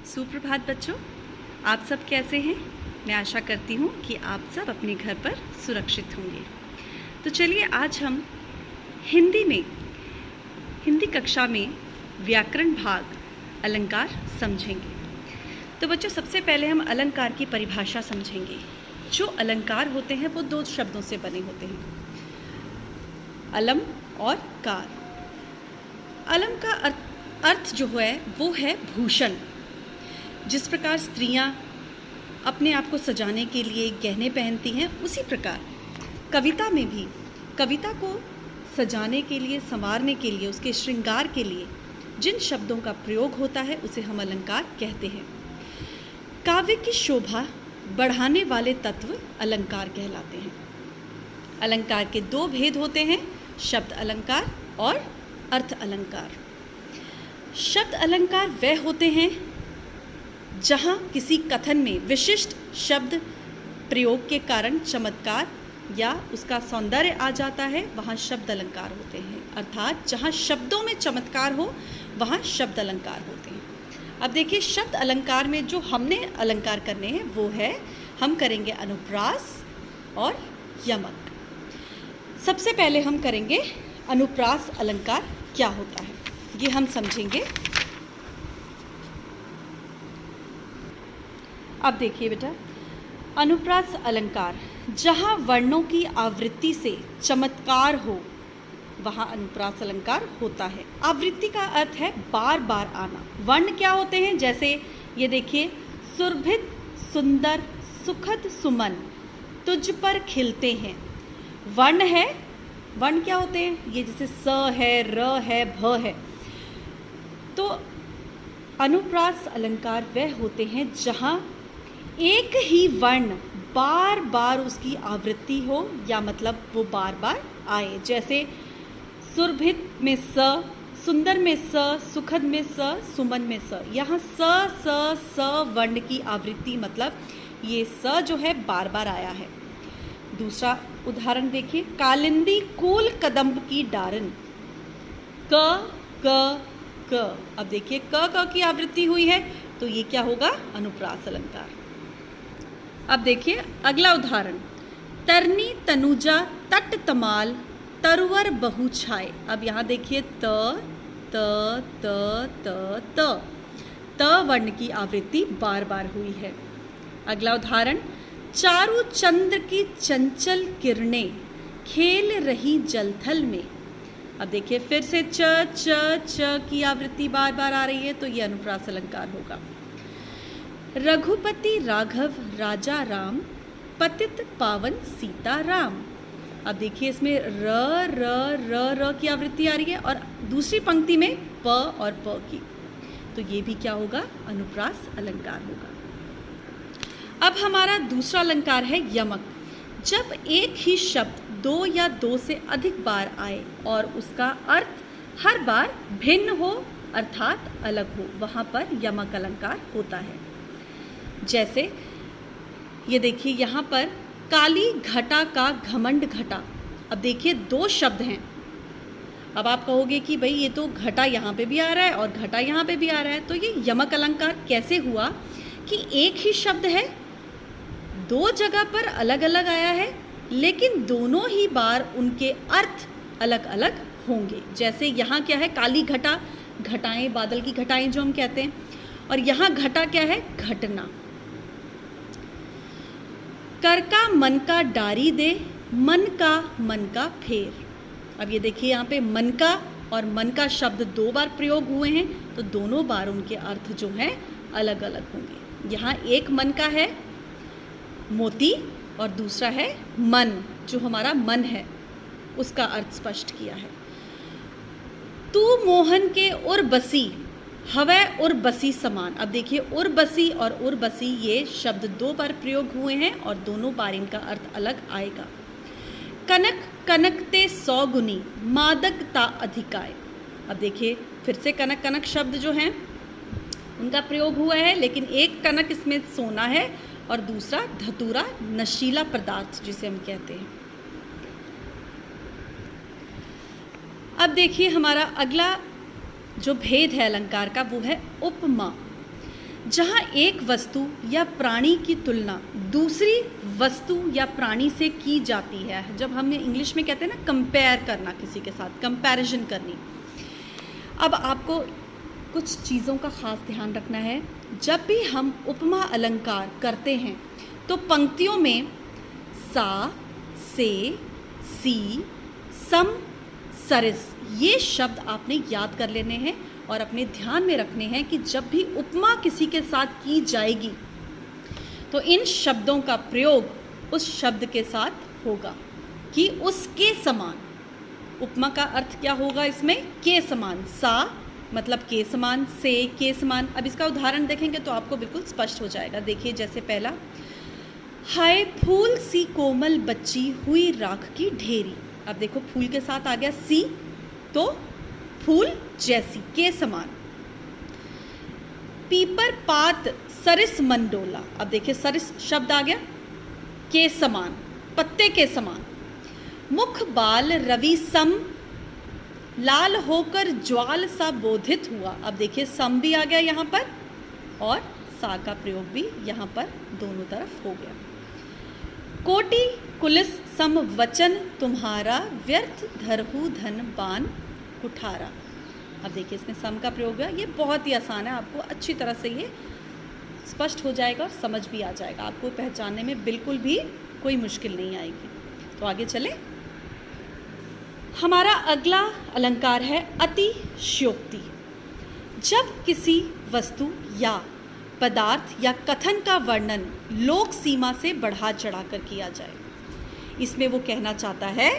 सुप्रभात बच्चों, आप सब कैसे हैं? मैं आशा करती हूँ कि आप सब अपने घर पर सुरक्षित होंगे। तो चलिए आज हम हिंदी कक्षा में व्याकरण भाग अलंकार समझेंगे। तो बच्चों, सबसे पहले हम अलंकार की परिभाषा समझेंगे। जो अलंकार होते हैं वो दो शब्दों से बने होते हैं, अलम और कार। अलम का अर्थ जो है वो है भूषण। जिस प्रकार स्त्रियां अपने आप को सजाने के लिए गहने पहनती हैं, उसी प्रकार कविता में भी कविता को सजाने के लिए, संवारने के लिए, उसके श्रृंगार के लिए जिन शब्दों का प्रयोग होता है उसे हम अलंकार कहते हैं। काव्य की शोभा बढ़ाने वाले तत्व अलंकार कहलाते हैं। अलंकार के दो भेद होते हैं, शब्द अलंकार और अर्थ अलंकार। शब्द अलंकार वह होते हैं जहाँ किसी कथन में विशिष्ट शब्द प्रयोग के कारण चमत्कार या उसका सौंदर्य आ जाता है, वहाँ शब्द अलंकार होते हैं। अर्थात जहाँ शब्दों में चमत्कार हो वहाँ शब्द अलंकार होते हैं। अब देखिए, शब्द अलंकार में जो हमने अलंकार करने हैं वो है, हम करेंगे अनुप्रास और यमक। सबसे पहले हम करेंगे अनुप्रास अलंकार क्या होता है, ये हम समझेंगे। अब देखिए बेटा, अनुप्रास अलंकार, जहाँ वर्णों की आवृत्ति से चमत्कार हो वहाँ अनुप्रास अलंकार होता है। आवृत्ति का अर्थ है बार बार आना। वर्ण क्या होते हैं, जैसे ये देखिए, सुरभित सुंदर सुखद सुमन तुझ पर खिलते हैं। वर्ण है, वर्ण क्या होते हैं, ये जैसे स है, र है, भ है। तो अनुप्रास अलंकार वह होते हैं जहाँ एक ही वर्ण बार बार उसकी आवृत्ति हो, या मतलब वो बार बार आए। जैसे सुरभित में स, सुंदर में स, सुखद में स, सुमन में स। यहाँ स वर्ण की आवृत्ति, मतलब ये स जो है बार बार आया है। दूसरा उदाहरण देखिए, कालिंदी कूल कदम्ब की डारन, क क क। अब देखिए, क की आवृत्ति हुई है, तो ये क्या होगा, अनुप्रास अलंकार। अब देखिए अगला उदाहरण, तरनी तनुजा तट तमाल तरुवर बहु छाए। अब यहाँ देखिए त वर्ण की आवृत्ति बार बार हुई है। अगला उदाहरण, चारु चंद्र की चंचल किरणें खेल रही जलथल में। अब देखिए फिर से च की आवृत्ति बार बार आ रही है, तो ये अनुप्रास अलंकार होगा। रघुपति राघव राजा राम पतित पावन सीता राम। अब देखिए इसमें र की आवृत्ति आ रही है और दूसरी पंक्ति में प और प की, तो ये भी क्या होगा, अनुप्रास अलंकार होगा। अब हमारा दूसरा अलंकार है यमक। जब एक ही शब्द दो या दो से अधिक बार आए और उसका अर्थ हर बार भिन्न हो, अर्थात अलग हो, वहाँ पर यमक अलंकार होता है। जैसे ये देखिए, यहाँ पर काली घटा का घमंड घटा। अब देखिए दो शब्द हैं। अब आप कहोगे कि भाई ये तो घटा यहाँ पे भी आ रहा है और घटा यहाँ पे भी आ रहा है, तो ये यमक अलंकार कैसे हुआ कि एक ही शब्द है, दो जगह पर अलग अलग आया है, लेकिन दोनों ही बार उनके अर्थ अलग अलग होंगे। जैसे यहाँ क्या है, काली घटा, घटाएं, बादल की घटाएं जो हम कहते हैं, और यहाँ घटा क्या है, घटना। कर का मन का डारी दे, मन का फेर। अब ये देखिए, यहाँ पे मन का और मन का शब्द दो बार प्रयोग हुए हैं, तो दोनों बार उनके अर्थ जो हैं अलग अलग होंगे। यहाँ एक मन का है मोती और दूसरा है मन, जो हमारा मन है, उसका अर्थ स्पष्ट किया है। तू मोहन के उर्बसी हवै उर्बसी समान। अब देखिए, उर्बसी और उर्बसी ये शब्द दो बार प्रयोग हुए हैं और दोनों बार इनका अर्थ अलग आएगा। कनक कनकते 100 गुनी मादकता अधिकाय। अब देखिए फिर से कनक शब्द जो हैं उनका प्रयोग हुआ है, लेकिन एक कनक इसमें सोना है और दूसरा धतूरा, नशीला पदार्थ जिसे हम कहते हैं। अब देखिए हमारा अगला जो भेद है अलंकार का, वो है उपमा। जहाँ एक वस्तु या प्राणी की तुलना दूसरी वस्तु या प्राणी से की जाती है। जब हम इंग्लिश में कहते हैं ना कंपेयर करना, किसी के साथ कंपैरिजन करनी। अब आपको कुछ चीज़ों का ख़ास ध्यान रखना है। जब भी हम उपमा अलंकार करते हैं तो पंक्तियों में सा, से, सी, सम, सरिस ये शब्द आपने याद कर लेने हैं और अपने ध्यान में रखने हैं कि जब भी उपमा किसी के साथ की जाएगी तो इन शब्दों का प्रयोग उस शब्द के साथ होगा कि उसके समान। उपमा का अर्थ क्या होगा इसमें? के समान। सा मतलब के समान, से के समान। अब इसका उदाहरण देखेंगे तो आपको बिल्कुल स्पष्ट हो जाएगा। देखिए जैसे पहला, हाय फूल सी कोमल बच्ची हुई राख की ढेरी। अब देखो फूल के साथ आ गया सी, तो फूल जैसी, के समान। पीपर पात सरिस मंडोला। अब देखिए सरिस शब्द आ गया, के समान, पत्ते के समान। मुख बाल रवि सम, लाल होकर ज्वाल सा बोधित हुआ। अब देखिए सम भी आ गया यहाँ पर और सा का प्रयोग भी यहाँ पर दोनों तरफ हो गया। कोटि कुलिस सम वचन तुम्हारा, व्यर्थ धरहु धन बान कुठारा। अब देखिए इसमें सम का प्रयोग है। ये बहुत ही आसान है, आपको अच्छी तरह से ये स्पष्ट हो जाएगा और समझ भी आ जाएगा। आपको पहचानने में बिल्कुल भी कोई मुश्किल नहीं आएगी। तो आगे चलें। हमारा अगला अलंकार है अतिशयोक्ति। जब किसी वस्तु या पदार्थ या कथन का वर्णन लोक सीमा से बढ़ा चढ़ाकर किया जाए। इसमें वो कहना चाहता है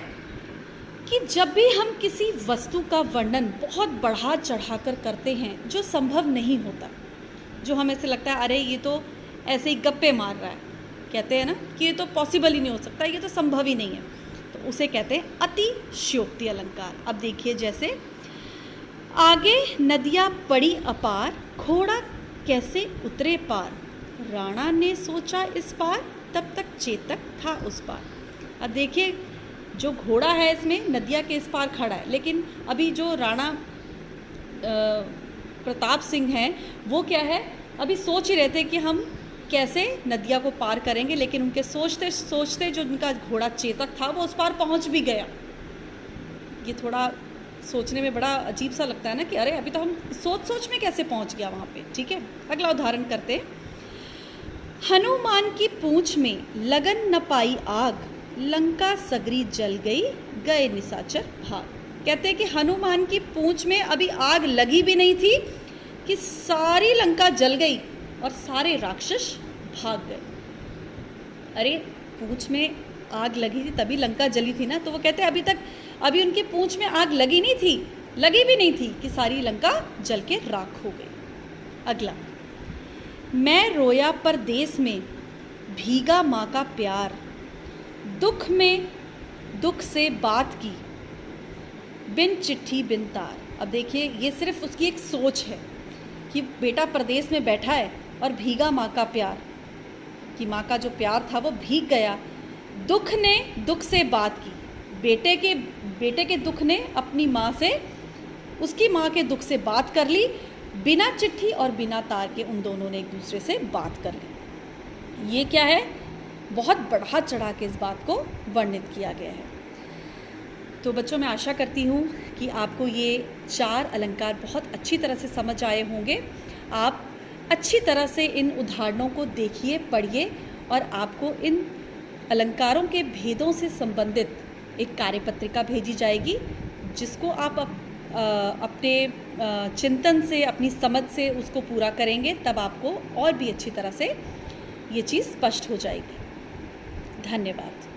कि जब भी हम किसी वस्तु का वर्णन बहुत बढ़ा चढ़ाकर करते हैं जो संभव नहीं होता, जो हमें ऐसे लगता है अरे ये तो ऐसे ही गप्पे मार रहा है, कहते हैं ना कि ये तो पॉसिबल ही नहीं हो सकता, ये तो संभव ही नहीं है, तो उसे कहते हैं अतिशयोक्ति अलंकार। अब देखिए जैसे, आगे नदियाँ पड़ी अपार, घोड़ा कैसे उतरे पार, राणा ने सोचा इस पार, तब तक चेतक था उस पार। अब देखिए जो घोड़ा है इसमें नदिया के इस पार खड़ा है, लेकिन अभी जो राणा प्रताप सिंह हैं वो क्या है, अभी सोच ही रहे थे कि हम कैसे नदिया को पार करेंगे, लेकिन उनके सोचते सोचते जो उनका घोड़ा चेतक था वो उस पार पहुंच भी गया। ये थोड़ा सोचने में बड़ा अजीब सा लगता है ना कि अरे अभी तो हम सोच में कैसे पहुंच गया वहाँ पे। ठीक है, अगला उदाहरण करते। हनुमान की पूंछ में लगन न पाई आग, लंका सगरी जल गई, गए निशाचर भाग। कहते हैं कि हनुमान की पूंछ में अभी आग लगी भी नहीं थी कि सारी लंका जल गई और सारे राक्षस भाग गए। अरे पूंछ में आग लगी थी तभी लंका जली थी ना, तो वो कहते हैं अभी उनकी पूंछ में आग लगी भी नहीं थी कि सारी लंका जल के राख हो गई। अगला, मैं रोया परदेस में, भीगा माँ का प्यार, दुख में दुख से बात की, बिन चिट्ठी बिन तार। अब देखिए ये सिर्फ उसकी एक सोच है कि बेटा प्रदेश में बैठा है और भीगा माँ का प्यार, कि माँ का जो प्यार था वो भीग गया। दुख ने दुख से बात की, बेटे के दुख ने अपनी माँ से, उसकी माँ के दुख से बात कर ली, बिना चिट्ठी और बिना तार के उन दोनों ने एक दूसरे से बात कर ली। ये क्या है, बहुत बढ़ा चढ़ा के इस बात को वर्णित किया गया है। तो बच्चों मैं आशा करती हूँ कि आपको ये 4 अलंकार बहुत अच्छी तरह से समझ आए होंगे। आप अच्छी तरह से इन उदाहरणों को देखिए, पढ़िए और आपको इन अलंकारों के भेदों से संबंधित एक कार्यपत्रिका भेजी जाएगी, जिसको आप अपने चिंतन से, अपनी समझ से उसको पूरा करेंगे, तब आपको और भी अच्छी तरह से ये चीज़ स्पष्ट हो जाएगी। धन्यवाद।